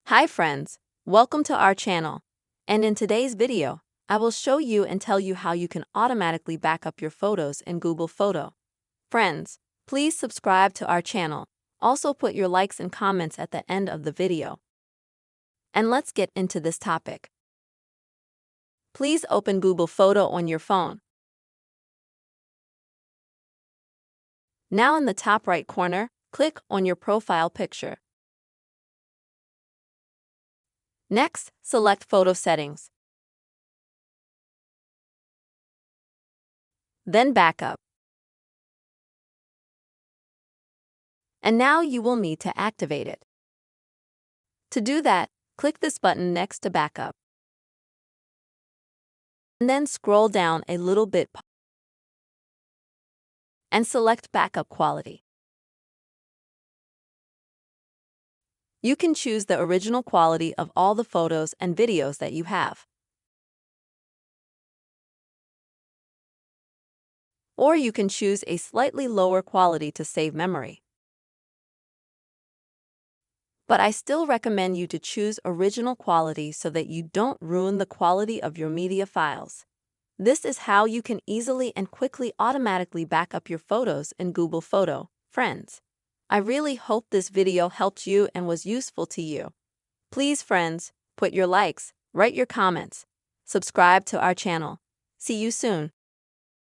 Hi friends, welcome to our channel. And in today's video, I will show you and tell you how you can automatically back up your photos in Google Photo. Friends, please subscribe to our channel. Also put your likes and comments at the end of the video. And let's get into this topic. Please open Google Photo on your phone. Now in the top right corner, click on your profile picture. Next, select Photo Settings. Then Backup. And now you will need to activate it. To do that, click this button next to Backup. And then scroll down a little bit and select Backup Quality. You can choose the original quality of all the photos and videos that you have. Or you can choose a slightly lower quality to save memory. But I still recommend you to choose original quality so that you don't ruin the quality of your media files. This is how you can easily and quickly automatically back up your photos in Google Photo. Friends, I really hope this video helped you and was useful to you. Please, friends, put your likes, write your comments, subscribe to our channel. See you soon.